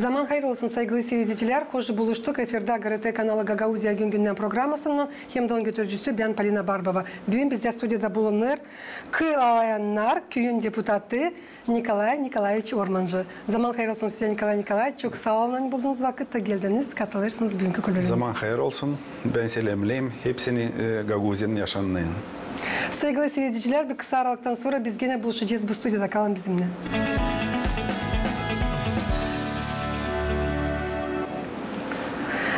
Zaman hayır olsun saygılı seyirciler. Hoş buluştuk. Efirde GRT kanalı Gagauzya Günden programmasının hem de götürücüsü ben Polina Barbova. Bugün bizde stüdyoda bulunur Kılayanlar Köyün deputatı Nikolay Nikolaevich Ormancı. Zaman hayır olsun size Nikolay Nikolaevich. Çok sağ olun bulduğunuz vakitte geldiniz. Katılırsınız bugünkü kulübümüze. Zaman hayır olsun. Ben selamlayayım. Hepsini Gagauzya'nın yaşanmayın. Saygılı seyirciler, bir kısa aralıktan sonra biz gene buluşacağız bu stüdyoda. Kalın bizimle.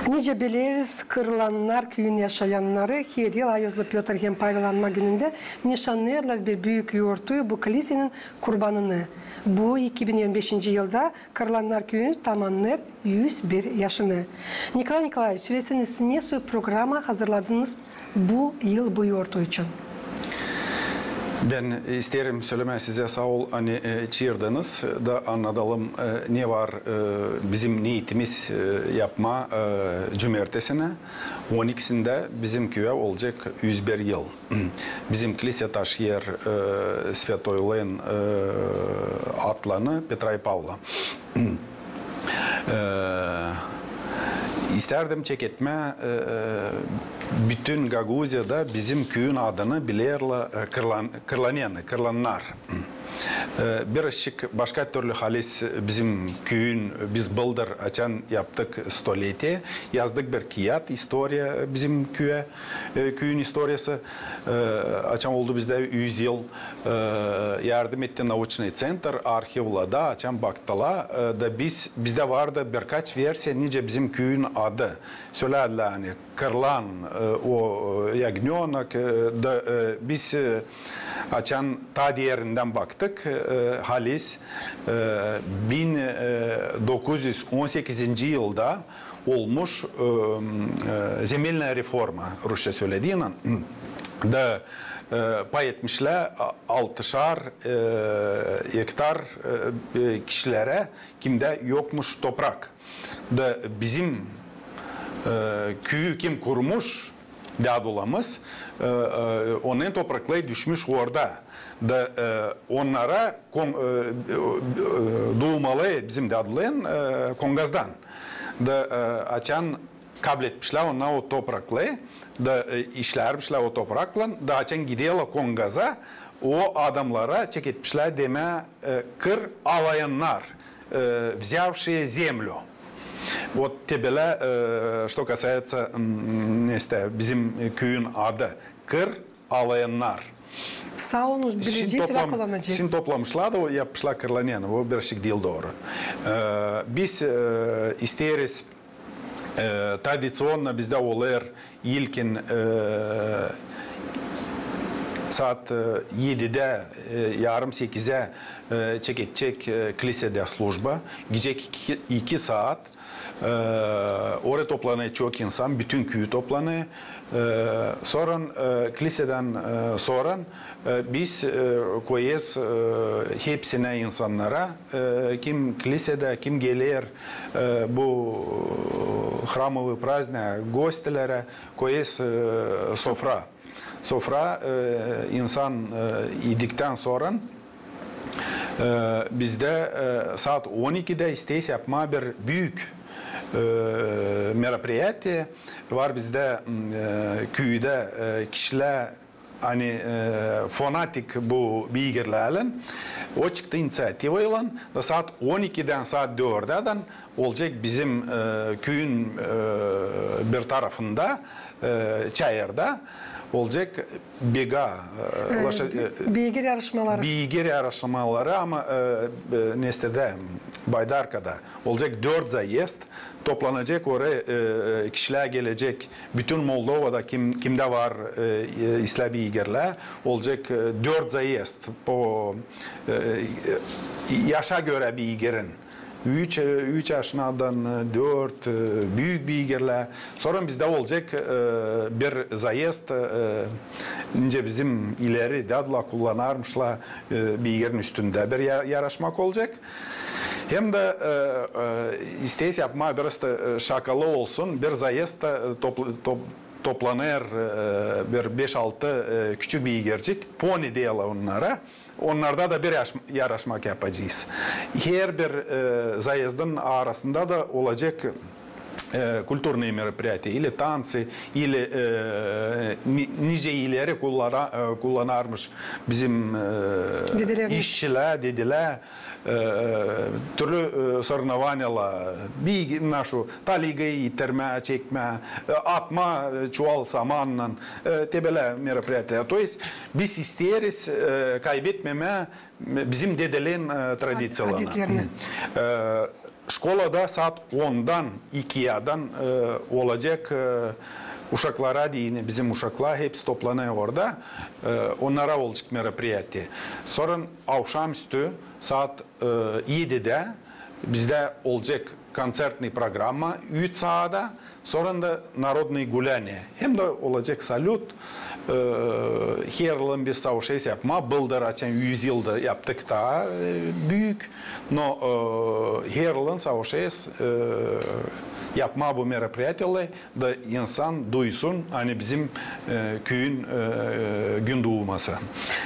Nice biliriz, Kırılanlar köyün yaşayanları her yıl Ayazlı Piotr hem paylaşma gününde nişanlarlar bir büyük yoğurtuyu bu kilisenin kurbanını. Bu 2025 yılda Kırılanlar köyü tamamlar 101 yaşını. Nikolay Nikolaevich, söyleseniz ne su programa hazırladınız bu yıl bu yoğurtu için? Ben isterim söyleme size sağ ol hani çığırdınız da anlatalım ne var bizim niyetimiz yapma cumartesine 12'sinde bizim köye olacak 101 yıl. Bizim kilise taşıyor Svetoylen atlanı Petra и Pavla. İsterdim çeketme bütün Gagauzya'da bizim köyün adını bilirler Kırlanlar. Birazcık başka türlü halis bizim köyün biz bıldır açan yaptık stoletiye. Yazdık bir kağıt historia bizim köyün historiası. Açan oldu bizde 100 yıl yardım etti naучный центр arşivlada açan baktılar da bizde vardı birkaç versiya nice bizim köyün adı. Söylerler hani Kırlan o Yagnyonak da biz açan ta diğerinden baktık. Halis 1918 yılda olmuş zemelna reforma Rusça söylediğiyle da pay etmişler 6'şar hektar kişilere kimde yokmuş toprak da bizim köyü kim kurmuş dadulamız onun toprakları düşmüş orada da onlara doğmalı bizim dadulayın Kongaz'dan da açan kabul etmişler onlar o toprakları da işlermişler o toprakla da açan gidiyorlar Kongaz'a o adamlara çek etmişler deme kır alayanlar взявшие землю. Вот тебе, что касается bizim köyün adı Kır Alayanlar. Sağ olun, bileceğiz, kullanacağız. Şimdi toplamışlar da o yapmışlar Kırlanyanı. O birazcık değil doğru. Biz isteriz tradisyonla bizde olur ilkin saat 7'de yarım 8'e çekecek kilisede slujba. Gidecek 2 saat. Oraya toplanıyor çok insan. Bütün köyü toplanıyor. Sonra kiliseden sonra biz koyuz hepsine insanlara kim kilisede kim gelir bu храмовый праздник gostilere koyuz sofra. Sofra insan yedikten sonra bizde saat 12'de isteyiz yapma bir büyük merapiyeti var bizde köyde kişiler hani fanatik bu bilgilerle o çıktı inisiyatifayla da saat 12'den saat 4'den olacak bizim köyün bir tarafında çayırda olacak beygir yarışmaları. Beygir yarışmaları ama Neste'de Baydarka'da olacak 4 zayest toplanacak oraya kişiler gelecek. Bütün Moldova'da kimde var İslam beygirler olacak 4 zayest o yaşa göre beygirin. 3 yaşından 4 büyük beygirler. Sonra bizde olacak bir zayest ince bizim ileri dadla kullanarmışlar beygirin üstünde bir yarışmak olacak. Hem de isteyiz yapma biraz da şakalı olsun bir zayest toplanır bir 5-6 küçük bilgercik. Pony diyorlar onlara. Onlarda da bir yarışmak yapacağız. Her bir zayazdın arasında da olacak культурные мероприятия, или танцы, или nice ileri kullanarmış bizim işçiler, dediler, türlü sırnavanyalar, bir naшу taligayı iterme, çekme, atma çuval samanla, tebele мероприятия. То есть biz isteriz kaybetmeme bizim dedelerin tradisiyalarını. Şkolada saat 10'dan 2'dan olacak uşaklara deyin, bizim uşaklar hepsi toplanıyor orada. Onlara olacak мероприятие. Sonra akşamüstü saat 7'de bizde olacak konsertli programma 3 saatte. Sonra da народные гуляния. Hem de olacak salut. Her yılın bir savaşı yapma. Bıldır açan 100 yılda yaptık daha büyük. No her yılın savaşı yapma bu мероприятияны da insan duysun hani bizim köyün gün doğması.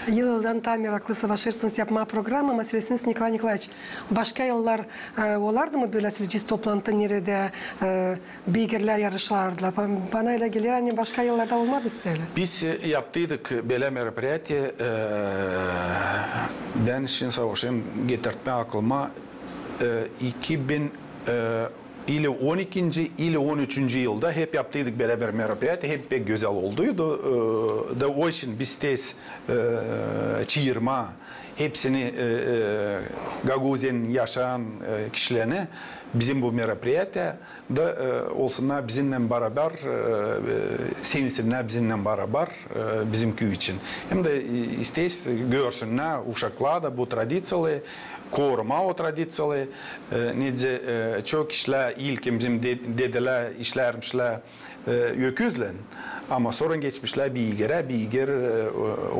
Yıldan tam meraklı savaşırsınız yapma programı ama söylesiniz Nikolay Nikolaevич. Başka yıllar olardı mı böyle süreciz toplantı nerede bilgiler yarışlardılar? Bana öyle gelir hani başka yıllarda olmadı sizlerle. Biz yaptıydık böyle мероприятие. Ben şimdi savaşım getirtme aklıma 2000 ili 12. ili 13. yılda hep yaptıydık beraber мероприятие. Hep pek güzel olduydu. Da o için biz tez çığırma hepsini Gagauzien yaşayan kişilerine bizim bu мероприятие da olsunlar bizimle beraber sevinsinler bizimle beraber bizim köy için. Hem de isteyiz görsünler uşaklar da bu tradisiyalı koruma o tradisiyalı nece çok kişiler ilk bizim dedeler işlermişler öküzle ama sonra geçmişler bilger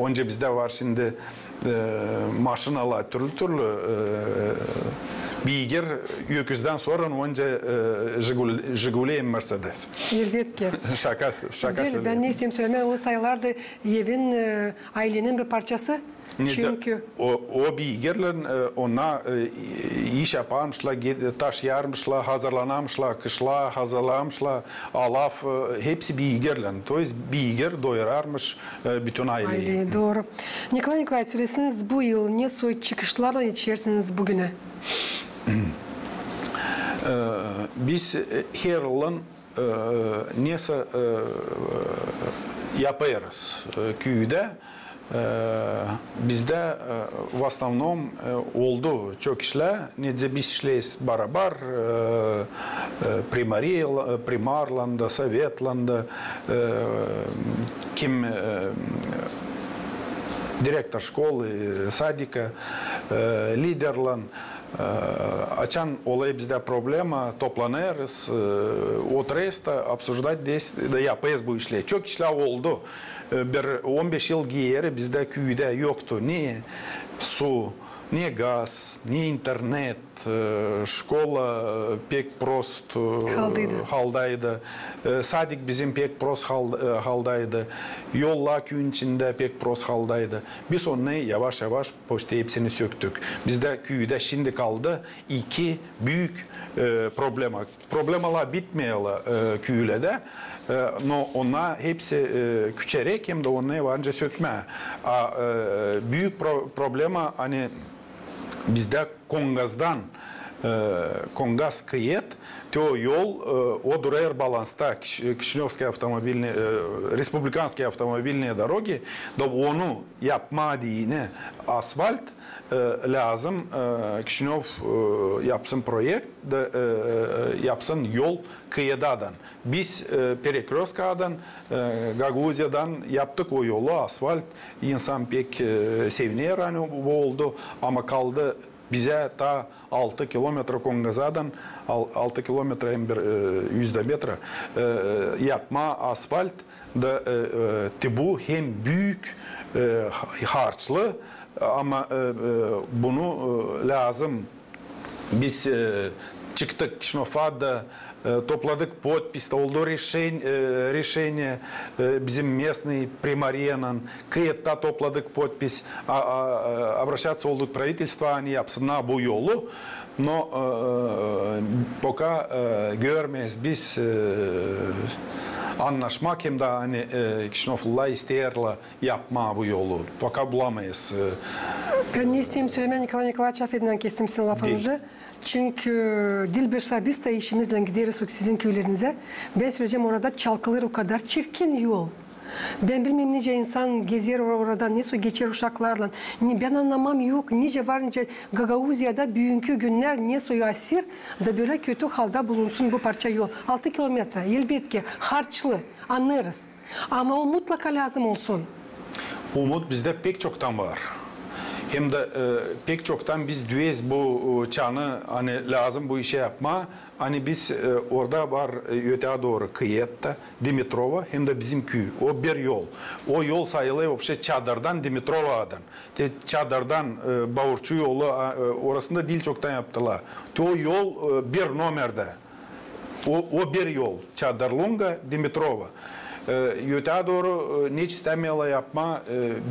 önce bizde var şimdi maşinalar türlü bilgir öküzden sonra önce Jiguli Mercedes. Elbette. Şaka söylüyorum. Ben ne isteyeyim söylemem o sayılarda evin ailenin bir parçası. Çünkü o bilgilerle ona iş yaparmışlar, taşıyarmışlar, hazırlanmışlar, kışla hazırlamışlar, alaf hepsi bilgilerle. To есть bilgiler doyurarmış bütün aileyi. Doğru. Nikolay Nikolaevич söylesiniz bu yıl ne soy çıkışlarla yetişirsiniz bugüne? Biz her yılın neyse yaparız köyde. Bizde в основном oldu çok işler. Nece biz işleyiz beraber primarlanda, sovetlanda kim direktor şkolı, sadika, liderlan açan olay bizde problema toplanırız, otururuz da обсуждать da yapayız bu işleri. Çok işler oldu. Bir 15 yıl geri bizde köyde yoktu. Niye su, niye gaz, niye internet, şkola pek prost haldaydı. Sadik bizim pek prost haldaydı. Yollar köyün içinde pek prost haldaydı. Biz onu yavaş yavaş poşta hepsini söktük. Bizde köyde şimdi kaldı iki büyük problema. Problemalar bitmiyorlar köylerde. No, ona hepsi küçerek hem de onu varınca sökme. Büyük problema hani bizde Kongaz'dan Kongaz kıyet то yol o durar balansta Kişinevskiy автомобильные, республиканские автомобильные dороги da onu yapma diyene asfalt lazım Kişinev yapsın projekt da yapsın yol kıyıdadan. Biz Perekroskadan Gagauzya'dan yaptık o yolu asfalt insan pek seviniyor hani bu oldu ama kaldı bize ta 6 kilometre Kongaz'dan 6 kilometre hem bir 100 metre yapma asfalt da bu hem büyük harçlı ama bunu lazım biz çıktık Kşinofa'da, topladık подпись, oldu решение bizim местный примарьянın, kıyıtta topladık подпись, обращаться olduk правительства, они yapsınlar bu yolu. Но пока görmeyiz biz anlaşmak hem de hani Kşinoflular isterler yapma bu yolu. Пока bulamayız. Ben ne isteyeyim Süleyman Nikolaevич affedin kestim sizin lafınızı. Çünkü Dilbersa biz de işimizle gideriz sizin köylerinize. Ben söyleyeceğim orada çalkılır o kadar çirkin yol. Ben bilmem nice insan gezer orada, nasıl geçer uşaklarla. Ben anlamam yok. Nice var nice Gagauzya'da büyünkü günler nasıl asir da böyle kötü halde bulunsun bu parça yol. 6 kilometre elbette harçlı anlarız. Ama o mutlaka lazım olsun. Umut bizde pek çoktan var. Hem de pek çoktan biz düğeyiz bu çanı hani lazım bu işe yapma. Hani biz orada var öteye doğru Kıyet'te Dimitrova hem de bizim köy. O bir yol. O yol sayılıyor çadırdan Dimitrova'dan. Çadırdan Bağırçı yolu orasında dil çoktan yaptılar. O yol bir numerde. O bir yol. Çadırlunga Dimitrova. Öteye doğru ne istemiyorlar yapma,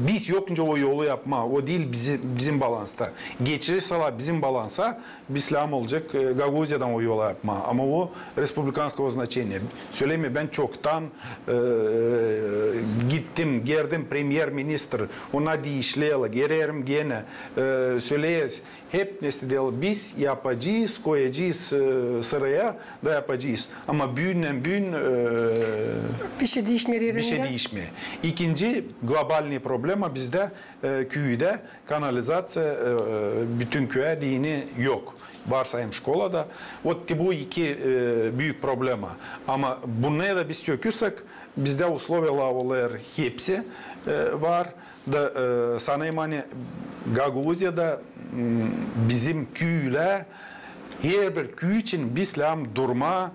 biz yokunca o yolu yapma, o değil bizim balansta. Geçirirseler bizim balansa, biz lam olacak Gagauzya'dan o yola yapma. Ama o respublikanskого значения. Söyleyeyim ben çoktan gittim, geldim premier minister, ona değişleyelim, gelirim gene, söyleyiz. Hep ne istiyorlar, biz yapacağız, koyacağız sıraya da yapacağız. Ama büyünen bir şey değişmiyor yerinde. Bir şey değişmiyor. İkinci globalni problema bizde köyde kanalizasyon bütün köye dini yok. Varsayım şkolada. Bu iki büyük problema. Ama bunlara da biz sökürsek bizde условия hepsi var. Da sanayım hani Gagauzya'da bizim köyle her bir köy için biz durma,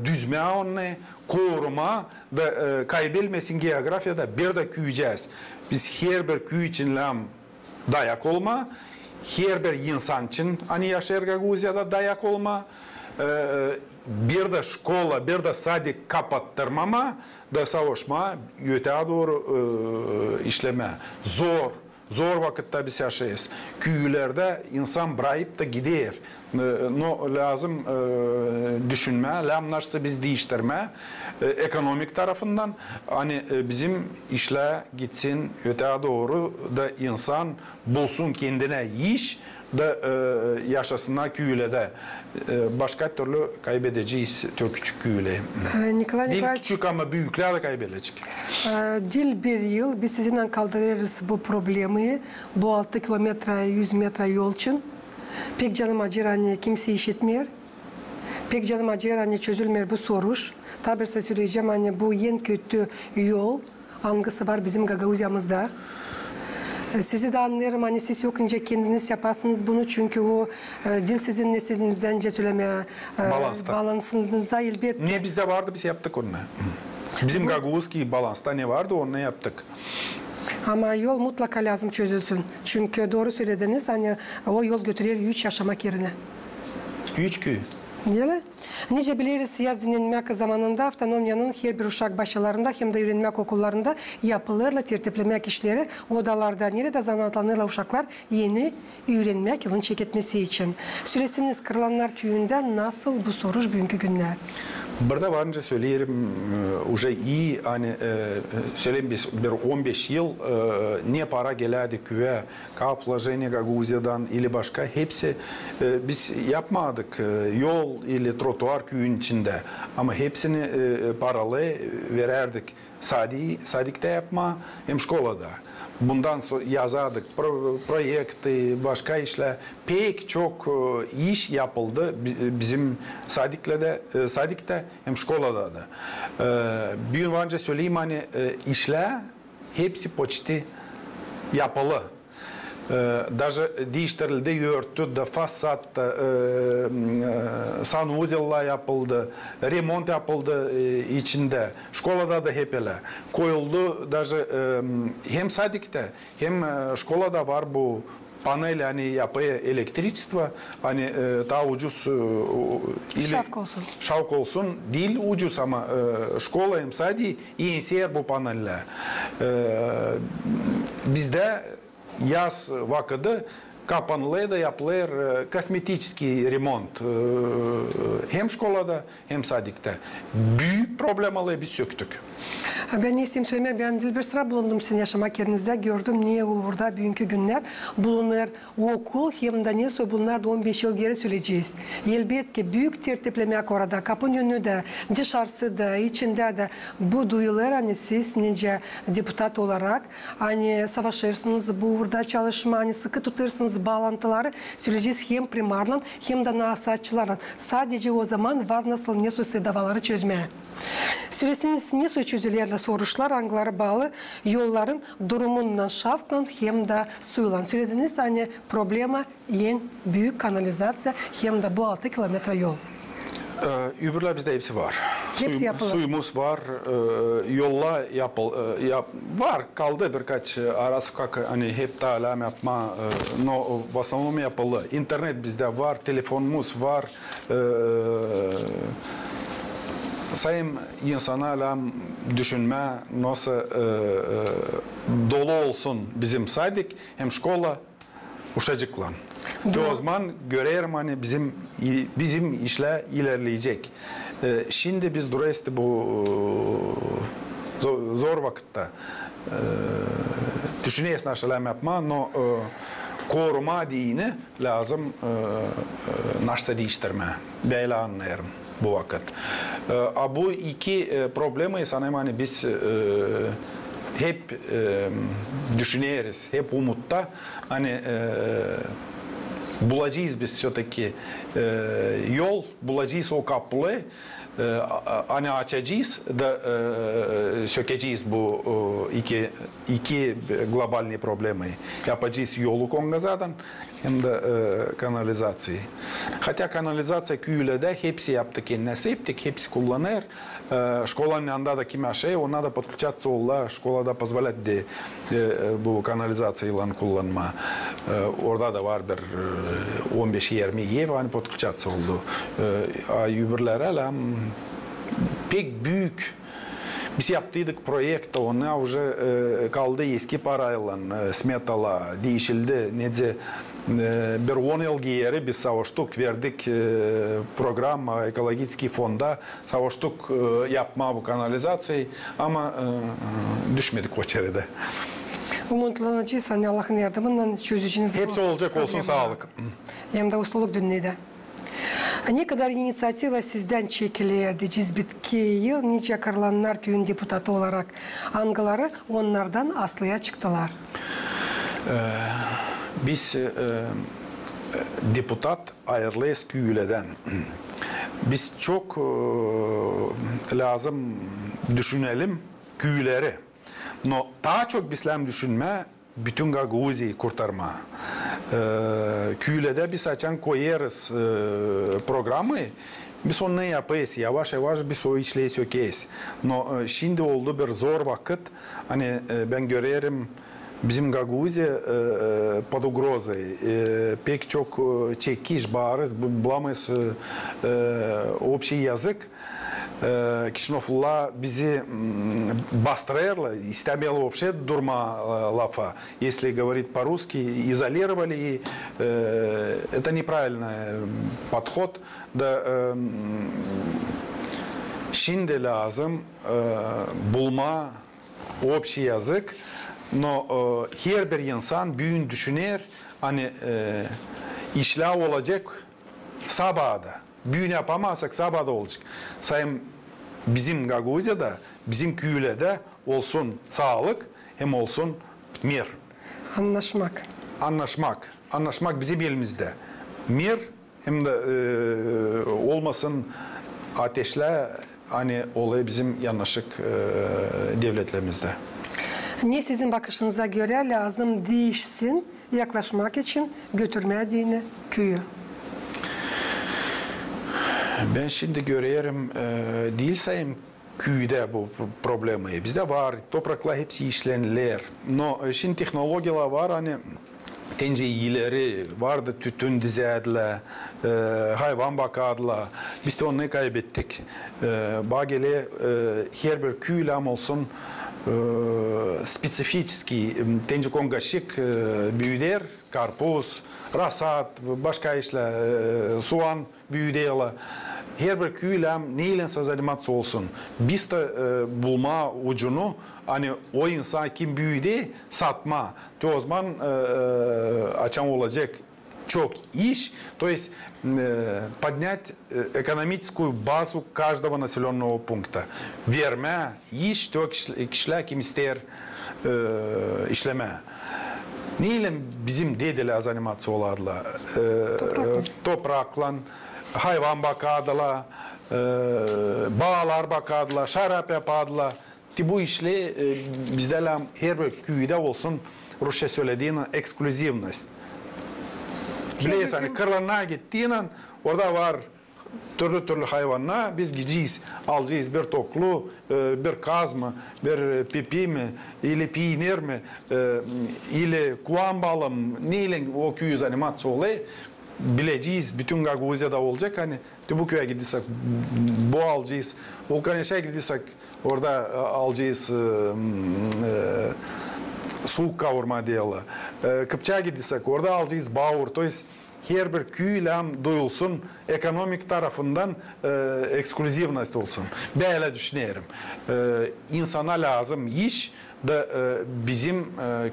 düzme onu, koruma da kaybetmesin geografyada bir de köyeceğiz. Biz her bir köy için dayak olma, her bir insan için hani yaşar Gagauzya'da dayak olma, bir de şkola, bir de sadik kapattırmama da savaşma, öteye doğru işleme. Zor vakitte biz yaşayız. Köylerde insan bırakıp da gider. No, lazım düşünme, lazımlarsa biz değiştirme. Ekonomik tarafından hani bizim işle gitsin öteye doğru da insan bulsun kendine iş da yaşasınlar köylerde. Başka türlü kaybedeceğiz çok küçük köyle. Değil küçük ama büyükler de kaybedecek. Dil bir yıl biz sizinle kaldırırız bu problemi. Bu 6 kilometre 100 metre yol için. Pek canım acır hani kimse işitmiyor. Pek canım acır hani çözülmüyor bu soruş. Tabi size söyleyeceğim hani bu en kötü yol hangisi var bizim Gagauzya'mızda. Sizi de anlarım hani siz yokunca kendiniz yaparsınız bunu çünkü o dil sizin neslinizden söylemeye balansınızda elbette. Ne bizde vardı biz yaptık onu. Bizim Gagauzski balansta ne vardı onu yaptık. Ama yol mutlaka lazım çözülsün. Çünkü doğru söylediniz hani o yol götürüyor 3 yaşamak yerine. 3 köy. Değil. Nice biliriz yaz dinlenmek zamanında avtonomiyanın her bir uşak başlarında hem de öğrenmek okullarında yapılırla tertiplemek işleri odalarda nerede zanatlanırla uşaklar yeni öğrenmek yılın çeketmesi için. Süresiniz Kırılanlar Köyü'nde nasıl bu soruş bugünkü günler? Burada varınca söyleyelim, уже iyi hani söyleyeyim bir 15 yıl ne para geldi köye, kaplaşение Gagauzya'dan ili başka hepsi biz yapmadık yol ili trotuar köyün içinde ama hepsini paralı vererdik. Sadikte yapma hem şkolada. Bundan sonra yazardık projekti, başka işler. Pek çok iş yapıldı bizim Sadik'te hem şkolada da. Bir gün önce söyleyeyim hani işler hepsi почти yapılı. Даже değiştirildi, yörttü de fasat, sanuzella yapıldı, remont yapıldı içinde. Şkolada da hep öyle. Koyuldu, даже hem sadikte hem şkolada var bu panel hani yapıya elektrичество hani daha ucuz şavk olsun değil ucuz ama şkola hem sadece iyinsiyer bu panelle. Bizde yaz vakıdı kapanılıyor da yapılır kosmetik remont hem şkolada hem sadikte. Büyük problemaları biz söktük. Ben ne isteyeyim söyleme, ben Dilber sıra bulundum sizin yaşamak yerinizde, gördüm niye orada bugünkü günler bulunur okul hem de neyse bunlar da 15 yıl geri süreceğiz. Elbette büyük tertiplemek orada, kapının önü de, dışarısı da, içinde de bu duyular hani siz nece deputat olarak hani savaşırsınız burada çalışma, hani sıkı tutarsanız bağlantıları süreceğiz hem primarlan hem de nasatçılarla. Sadece o zaman var nasıl neyse davaları çözmeye. Süresiniz neyse çözülerle soruşlar anglara bağlı yolların durumundan şafkla hem de suyla. Söylediniz hani problema en büyük kanalizasyon hem de bu 6 kilometre yol. Öbürler bizde hepsi var. Suyumuz var, yolla var kaldı birkaç ara sokak hani hep de alam yapma no в основном yapılı. İnternet bizde var, telefonumuz var. Sayın insana alam düşünme nasıl dolu olsun bizim saydık hem şkola uşacıkla. O zaman görerim hani bizim işler ilerleyecek. Şimdi biz durayız bu zor vakitte düşünüyoruz aşağı yapma no koruma dini lazım nasıl değiştirme böyle anlayarım bu vakit. Bu iki problemi sanırım hani biz hep düşünüyoruz, hep umutta hani bulacağız biz söteki yol, bulacağız o kapıyı, hani açacağız da sökeceğiz bu iki globalni problemi. Yapacağız yolu Kongazadan hem de kanalizasyayı. Hatta kanalizasya Küyüle'de hepsi yaptık, kendisi yaptık, hepsi kullanır. Şkolanın yanında da kime şey, ona da подключаться oldu. Şkolada позволяет bu kanalizasyayla kullanma. Orada da var bir 15-20 ev hani подключаться oldu. Öbürlere pek büyük biz yaptıydık projekte ona уже kaldı eski parayla smetala değişildi. Nece bir 10 yıl geri biz savaştık verdik program ekolojik fonda savaştık yapma bu kanalizasyayı ama düşmedik o çerede. Umutlanacağız hani Allah'ın yardımıyla çözeceğiniz. Hepsi olacak olsun sağlık. Hem de ustalık dünyada. Ne kadar inisiyativa sizden çekilirdi Cizbitki yıl nice Karlanlar Köyün deputatı olarak angaları onlardan aslıya çıktılar. Biz deputat ayrılıyız Küyüle'den. Biz çok lazım düşünelim Küyüleri. No, daha çok bizlem düşünme bütün Gagavuzya'yı kurtarma. Küyüle'de biz açan koyarız programı. Biz onu yapayız. Yavaş yavaş biz o işleyi sökeyiz. No, şimdi oldu bir zor vakit. Hani ben görüyorum bizim Gagavuzya под угрозой. Pek çok çekiş bağırız. Bulamayız общий язык. Кишинов bizi bastırırlar, istemiyorlar вообще durma lafa. Если говорить по-русски, изолировали, и это неправильный подход. Da, şimdi lazım bulma общий язык, но her bir insan büyün düşünür, hani işler olacak sabahda. Büyün yapamazsak sabahda olacak. Sayın bizim Gagavuzya'da, bizim Küyüle'de olsun sağlık hem olsun mir. Anlaşmak. Anlaşmak bizim elimizde. Mir hem de olmasın ateşle hani olay bizim yanlışlık devletlerimizde. Ne sizin bakışınıza göre lazım değişsin yaklaşmak için götürmeye dini köyü? Ben şimdi görüyorum değil sayım köyde bu problemi. Bizde var topraklar hepsi işlenilir. No, şimdi teknolojiler var hani Tence iyileri vardı, tütün dizerdiler, hayvan bakardılar. Biz de onu kaybettik. Bagele her bir küylem olsun spesifikski. Tence kongaşık büyüder, karpuz, rasat, başka işler, soğan büyüderler. Her bir küylem neyle sazalimatsı olsun. Biz de bulma ucunu, hani o insan kim büyüdü satma. O zaman açan olacak çok iş. То есть поднять экономическую базу каждого населенного пункта. Verme iş, kişiler kim ister işleme. Neyle bizim dedeler zanimatsı olarlar? Toprakla, hayvan bakardılar, bağlar bakardılar, şarap yapardılar. Bu işle bizlerle her bir köyde olsun Rusça söylediğine ekskluzivnost. Biliyorsun hani kırlarına gittiğinde orada var türlü hayvanlar, biz gideceğiz, alacağız bir toklu, bir kaz mı, bir pipi mi, ili peynir mi, ili kuan balı mı, neyle o köyü zanimatsı oluyor. Bileceğiz, bütün Gagavuzya'da olacak hani bu köye gidirsek bu alacağız, Volkaneş'e gidirsek orada alacağız soğuk kavurma diyorlar. Kıpçak'a gidirsek orada alacağız bağır. То есть her bir köylem duyulsun, ekonomik tarafından ekskluzivnost olsun. Böyle düşünüyorum. İnsana lazım iş da bizim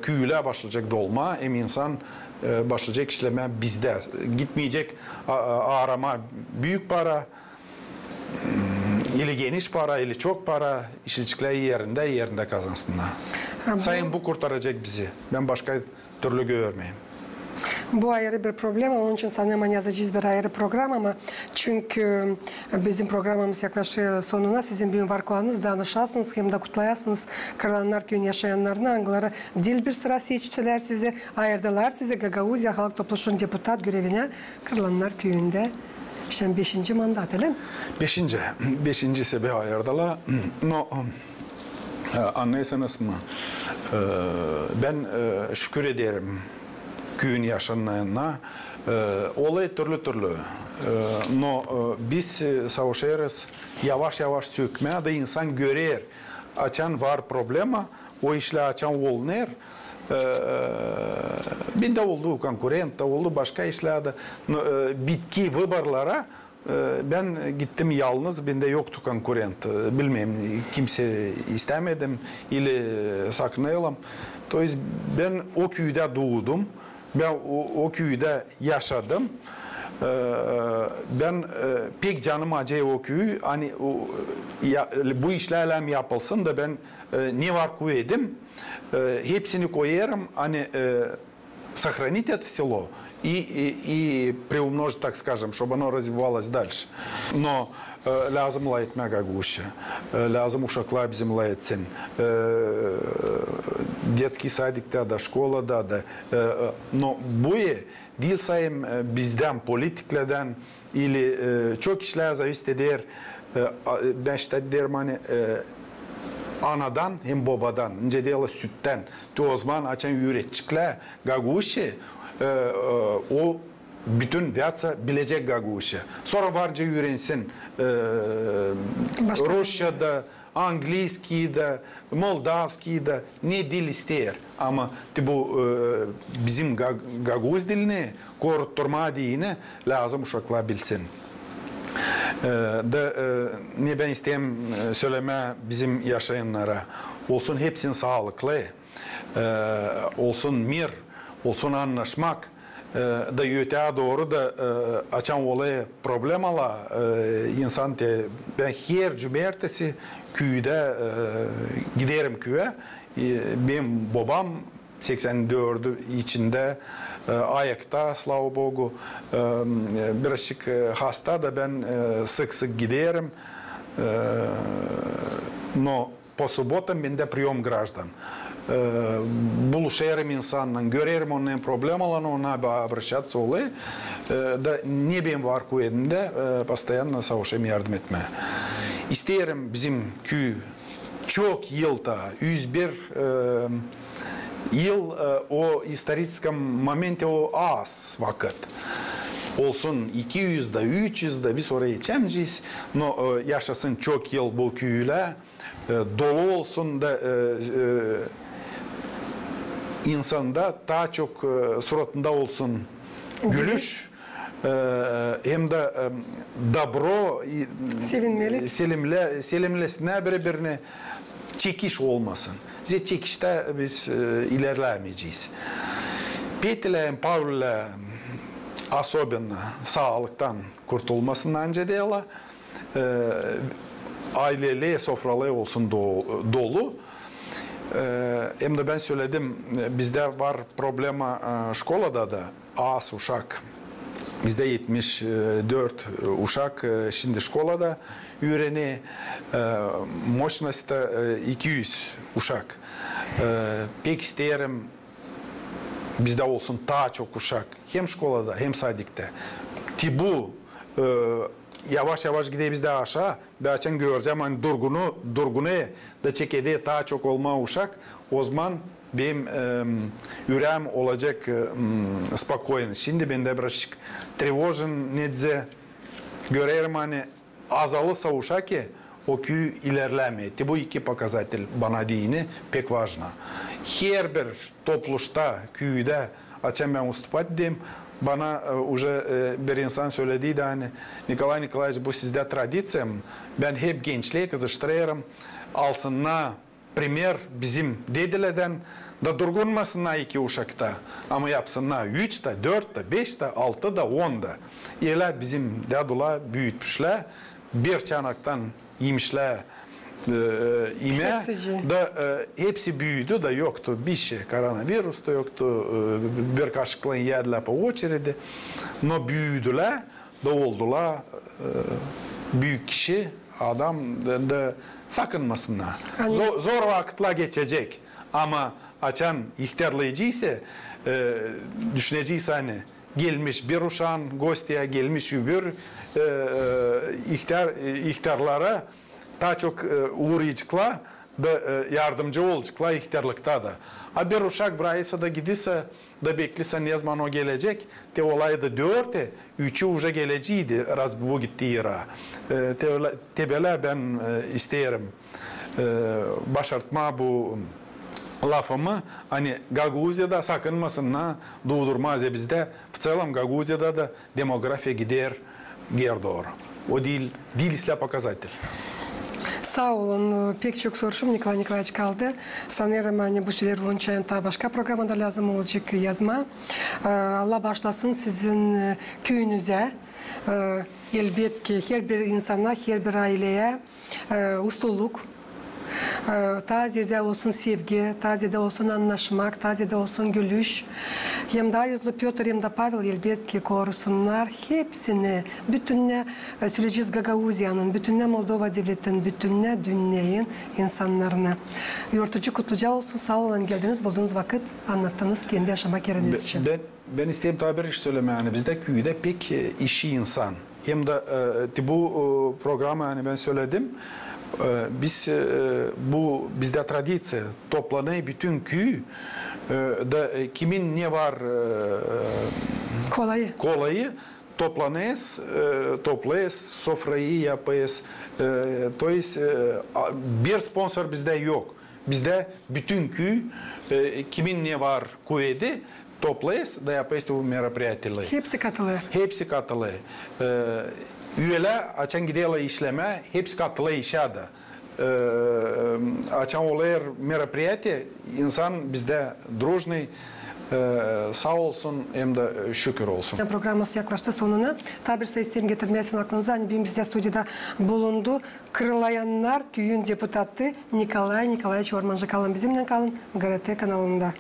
köyle başlayacak dolma, insan başlayacak işleme bizde. Gitmeyecek arama büyük para, ili geniş para, ili çok para, işçilikler yerinde kazansınlar. Sayın bu kurtaracak bizi. Ben başka türlü görmeyeyim. Bu ayrı bir problem. Onun için sanırım yazacağız bir ayrı program ama çünkü bizim programımız yaklaşıyor sonuna. Sizin bir varlığınız danışarsınız hem de kutlayasınız. Kırılanlar köyün yaşayanlarını angılara dil bir sıra seçtiler sizi. Ayırdılar sizi Gagavuzya Halk Topluluğu'nun deputat görevine Kırılanlar köyünde. İşte 5. mandat değil mi? 5. sebe ayırdılar. No, anlaysanız mı? Ben şükür ederim köyün yaşayanlarına. Olay türlü. No, biz savaşıyoruz yavaş sökmeye de insan görer. Açan var problema, o işle açan olunur. Bende oldu konkurent da oldu başka işlerde. Bitki vıbarlara ben gittim yalnız, bende yoktu konkurent. Bilmem kimse istemedim ili sakınayalım. То есть ben o köyde doğdum. Ben o köyde yaşadım. Ben pek canım acıyor o köyü. Hani bu işlerle yapılsın da ben ne var koyayım. Hepsini koyarım. Hani сохранить это село и приумножить, так скажем, чтобы оно развивалось дальше. Но lazım layetmek aguşa, lazım uşaklar bizim layetsin. Детский sadikte da, şkolada da. No bu değil sayım bizden, politiklerden ili çok işler zavist eder. Ben işte derim hani anadan hem babadan, önce değil sütten. O zaman açan üretçikler gaguşi o bütün viyatsa bilecek gaguşi. Sonra varca öğrensin Rusya'da, Angliski'de, Moldavski'de ne dil ister. Ama bu bizim gaguz dilini korutturma diyene lazım uşaklar bilsin. Ne ben isteyeyim söyleme bizim yaşayanlara olsun hepsinin sağlıklı, olsun mir, olsun anlaşmak da öteye doğru da açan olayı problem ala insan de ben her cumartesi köyde giderim köye. Benim babam 84'ü içinde ayakta, слава Богу. Birazcık hasta da ben sık giderim. Но по субботам bende прием граждан. Buluşarım insanla, görerim onun problemalarını, ona обращаться oluyor. Da ne benim var kuyedinde, постоянно savaşayım yardım etme. İsterim bizim köy çok yılda 101 Yıl o историческом momente o az vakit. Olsun 200'da, 300'da biz oraya geçemeyeceğiz. No, yaşasın çok yıl bu köyüyle. Dolu olsun da insanda daha çok suratında olsun gülüş. Hem de dobro, selimlesine birbirine çekiş olmasın. Çekişte biz ilerleyemeyeceğiz. Petr'le, Pavl'le особенно sağlıktan kurtulmasından önce de aileli, sofralı olsun dolu. Hem de ben söyledim, bizde var problema şkolada da az uşak. Bizde 74 uşak şimdi şkolada öğreni, mощность da 200 uşak. Pek isterim bizde olsun daha çok uşak hem şkolada hem sadikte. Bu yavaş yavaş gidiyor bizde aşağı. Ben göreceğim hani durgunu da çekede daha çok olma uşak. O zaman benim yüreğim olacak spokojn. Şimdi ben de birazcık trevожен nedze görüyorum hani azalırsa uşak ki o köy ilerlemiyor. Bu iki показатель bana dini pek важно. Her bir toplulukta, köyde açan ben уступать diyeyim. Bana уже bir insan söyledi hani Nikolay Nikolaevич bu sizde tradisiyam. Ben hep gençliğe kızıştırıyorum. Alsınlar primer bizim dedelerden da durgunmasınlar iki uşakta. Ama yapsınlar 3'te, 4'te, 5'te, 6'da, 10'da. Yeler bizim dedeler büyütmüşler. Bir çanaktan yemişler. Hepsi büyüdü de yoktu bir şey. Koronavirüs da yoktu. Bir kaşıkla yediler по очереди. No büyüdüler da oldular. Büyük kişi adam da sakınmasınlar. Zor vakitler geçecek. Ama açan ihtiyarlayıcıysa düşünecekse hani gelmiş bir uşağın gostiye gelmiş öbür ihtiyarlara daha çok uğrayacaklar da yardımcı olacaklar ihtiyarlıkta da. A bir uşak buraya da gidiyse da beklese ne zaman o gelecek, te olay da 4, 3'ü уже geleceğiydi raz bu gitti yere. Tebele ben isterim başartma bu lafımı hani Gagauziyada sakınmasınlar, doğdurmaz ya bizde. В целом Gagauziyada da demografya gider geri doğru. O dil ise показатель. Sağ olun. Pek çok soruşum Nikolay Nikolaevич kaldı. Sanırım hani bu şeyler boyunca başka programda lazım olacak yazma. Allah başlasın sizin köyünüze. Elbette her bir insana, her bir aileye ustalık. Tazede olsun sevgi, tazede olsun anlaşmak, tazede olsun gülüş. Hem de Yüzlü Piotr hem de Pavel elbette korusunlar. Hepsini, bütünne Süleciz Gagauzya'nın, bütünne Moldova devletinin, bütünne dünyanın insanlarına. Yurtucu kutluca olsun, sağ olun geldiniz, bulduğunuz vakit anlattınız kendi yaşamak yeriniz için. Ben isteyeyim tabi bir söyleme yani bizde köyde pek işi insan. Hem de bu programı hani ben söyledim. Biz bu bizde tradisiya toplanıyor bütün köy da kimin ne var kolayı toplayız sofrayı yapayız. То есть bir sponsor bizde yok. Bizde bütün köy kimin ne var köyde toplayız da yapayız bu merapриятияları. Hepsi katılır. Hepsi katılır. Üyeler açan gidiyorlar işleme, hepsi katılıyor işe de. Açan olaylar merapриятия, insan bizde дружный, sağ olsun hem de şükür olsun. Programımız yaklaştı sonuna. Tabi bir isteğim getirmeyesin aklınıza. Hani benim bizde stüdyoda bulundu. Kırılayanlar köyün deputatı Nikolay Nikolaevich Ormancı kalın bizimle kalın. GRT kanalında.